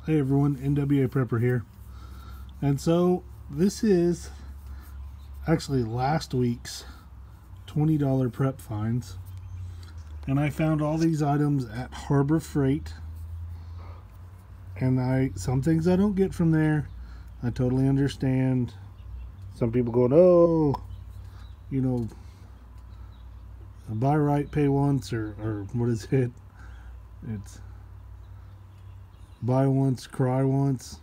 Hey everyone, NWA Prepper here. And so this is actually last week's $20 prep finds. And I found all these items at Harbor Freight. And some things I don't get from there. I totally understand. Some people going, oh, you know, buy right, pay once, or what is it? It's buy once, cry once.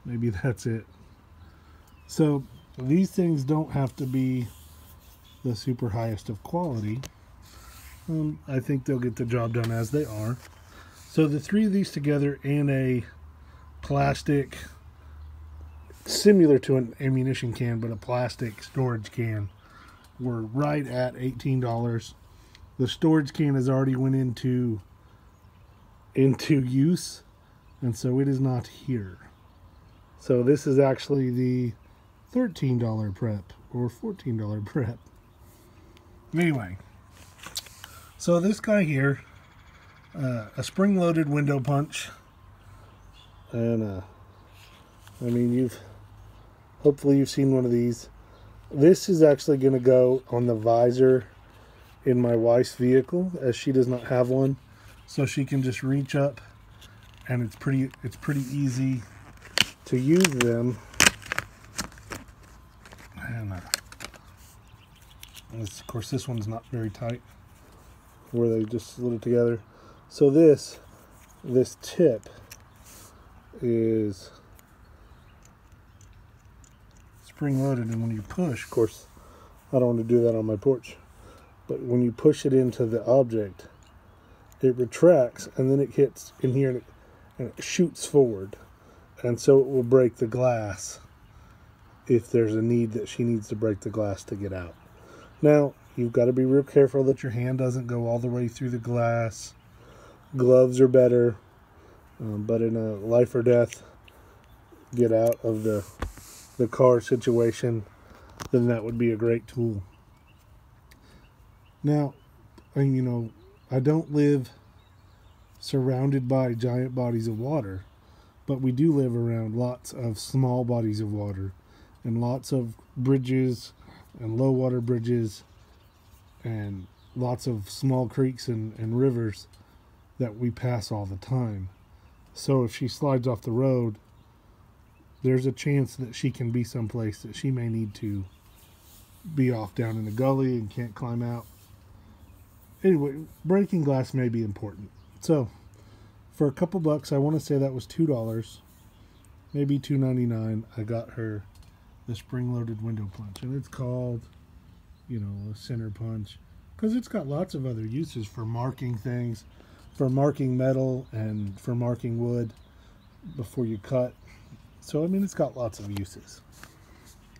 Maybe that's it. So these things don't have to be the super highest of quality. I think they'll get the job done as they are. So the three of these together in a plastic, similar to an ammunition can, but a plastic storage can, were right at $18. The storage can has already went into use, and so it is not here. So this is actually the $13 prep or $14 prep. Anyway, so this guy here, a spring-loaded window punch, and I mean, hopefully you've seen one of these. This is actually going to go on the visor in my wife's vehicle, as she does not have one, so she can just reach up, and it's pretty easy to use them. And of course, this one's not very tight, where they just slid it together. So this tip is spring-loaded, and when you push, of course, I don't want to do that on my porch, but when you push it into the object, it retracts, and then it hits in here, and it shoots forward, and so it will break the glass if there's a need that she needs to break the glass to get out. Now, you've got to be real careful that your hand doesn't go all the way through the glass. Gloves are better, but in a life or death get out of the car situation, then that would be a great tool. Now, you know, I don't live surrounded by giant bodies of water, but we do live around lots of small bodies of water and lots of bridges and low water bridges and lots of small creeks and rivers that we pass all the time. So if she slides off the road, there's a chance that she can be someplace that she may need to be off down in the gully and can't climb out. Anyway, breaking glass may be important. So for a couple bucks, I want to say that was $2, maybe $2.99, I got her the spring-loaded window punch. And it's called, you know, a center punch, because it's got lots of other uses for marking things, for marking metal, and for marking wood before you cut. So, I mean, it's got lots of uses.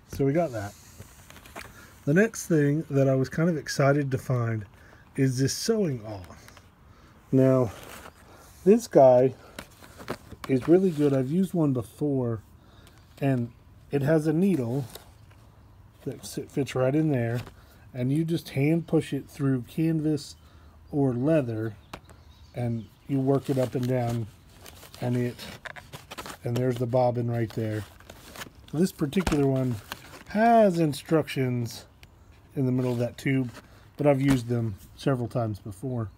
So we got that. The next thing that I was kind of excited to find is this sewing awl. Now, this guy is really good. I've used one before, and it has a needle that fits right in there, and you just hand push it through canvas or leather, and you work it up and down, and there's the bobbin right there. This particular one has instructions in the middle of that tube, but I've used them several times before.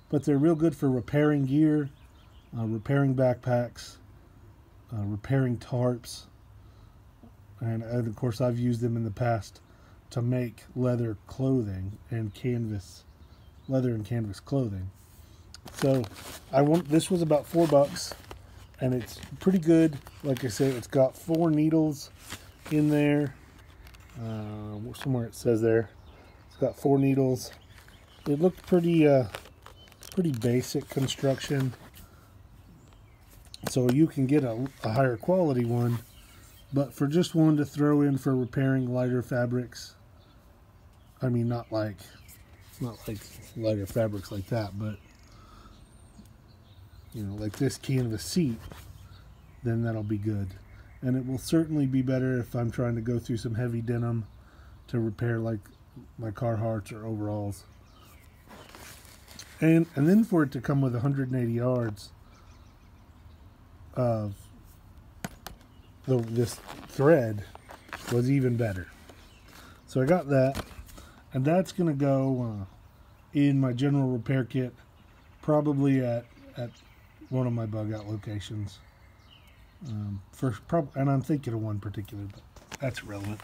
But they're real good for repairing gear, repairing backpacks, repairing tarps, and of course I've used them in the past to make leather clothing and leather and canvas clothing. So this was about $4, and it's pretty good. Like I said, it's got 4 needles in there. Somewhere it says there, it's got 4 needles. It looked pretty basic construction. So you can get a higher quality one, but for just one to throw in for repairing lighter fabrics, I mean, not like lighter fabrics like that, but you know, like this canvas seat, then that'll be good. And it will certainly be better if I'm trying to go through some heavy denim to repair like my Carhartts or overalls. And then for it to come with 180 yards, of this thread was even better. So I got that, and that's going to go in my general repair kit, probably at one of my bug out locations. And I'm thinking of one particular, but that's relevant.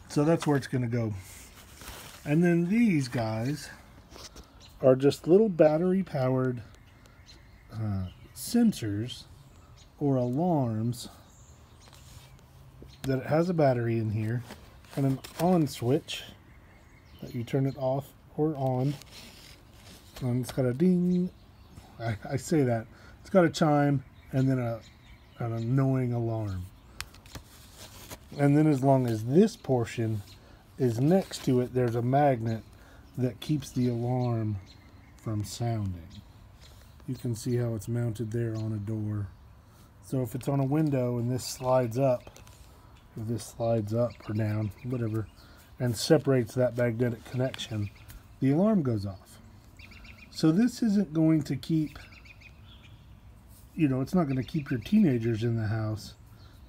So that's where it's going to go. And then these guys are just little battery powered sensors or alarms that it has a battery in here and an on switch that you turn it off or on. And it's got a ding. I say that. It's got a chime and then an annoying alarm. And then as long as this portion is next to it, there's a magnet that keeps the alarm from sounding. You can see how it's mounted there on a door. So if it's on a window and this slides up, or this slides up or down, whatever, and separates that magnetic connection, the alarm goes off. So this isn't going to keep, it's not going to keep your teenagers in the house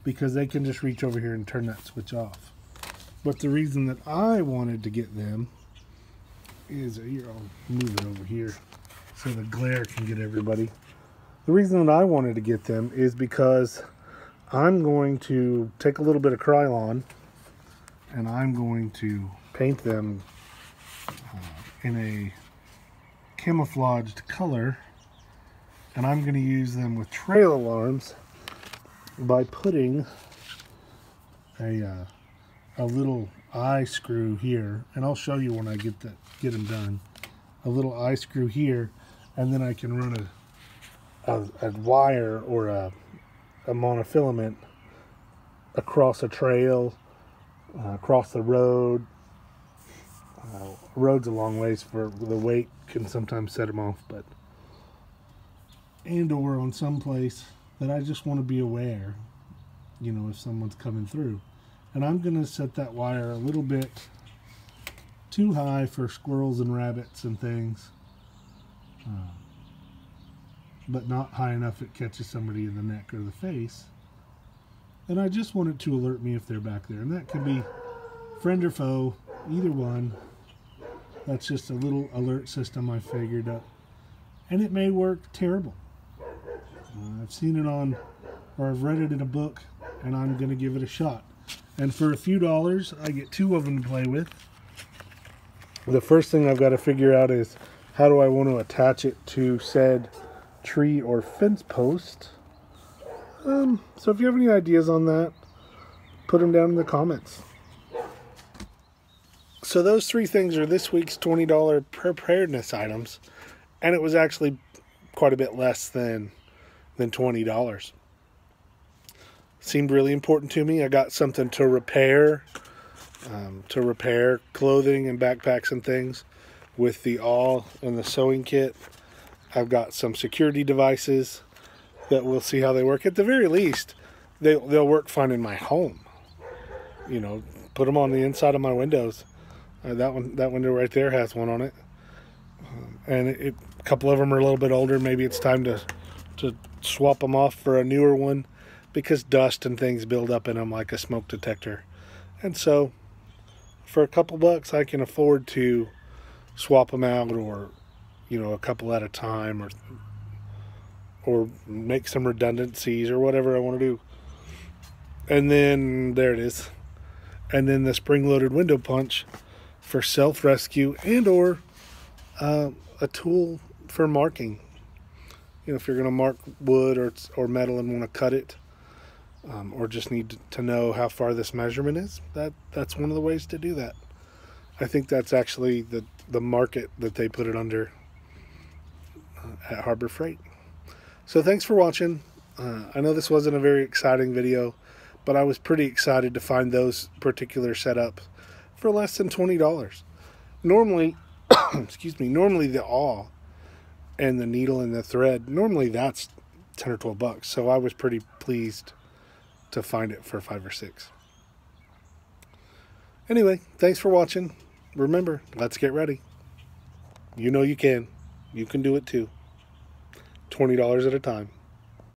because they can just reach over here and turn that switch off. But the reason that I wanted to get them is, here, I'll move it over here so the glare can get everybody. The reason that I wanted to get them is because I'm going to take a little bit of Krylon and I'm going to paint them in a camouflaged color, and I'm going to use them with trail alarms by putting a little eye screw here, and I'll show you when I get them done. A little eye screw here, and then I can run a wire or a monofilament across a trail, across the road. Road's a long ways for the weight can sometimes set them off, but or on some place that I just want to be aware, if someone's coming through. And I'm going to set that wire a little bit too high for squirrels and rabbits and things, but not high enough it catches somebody in the neck or the face. And I just want it to alert me if they're back there. And that could be friend or foe, either one. That's just a little alert system I figured out. And it may work terrible. I've seen it or I've read it in a book, and I'm going to give it a shot. And for a few dollars, I get 2 of them to play with. The first thing I've got to figure out is how do I want to attach it to said tree or fence post. So if you have any ideas on that, put them down in the comments. So those 3 things are this week's $20 preparedness items, and it was actually quite a bit less than $20. Seemed really important to me. I got something to repair clothing and backpacks and things with the awl and the sewing kit. I've got some security devices that we'll see how they work. At the very least, they'll work fine in my home. Put them on the inside of my windows. That window right there has one on it, and a couple of them are a little bit older. Maybe it's time to swap them off for a newer one, because dust and things build up in them like a smoke detector. And so for a couple bucks I can afford to swap them out, or a couple at a time, or make some redundancies or whatever I want to do. And then there it is. And then the spring-loaded window punch for self-rescue and or a tool for marking. If you're going to mark wood or metal and want to cut it, or just need to know how far this measurement is, that's one of the ways to do that. I think that's actually the market that they put it under at Harbor Freight. So thanks for watching. I know this wasn't a very exciting video, but I was pretty excited to find those particular setups for less than $20. Normally, normally the awl and the needle and the thread, normally that's 10 or 12 bucks. So I was pretty pleased to find it for 5 or 6. Anyway, thanks for watching. Remember, let's get ready. You know you can. You can do it too. $20 at a time.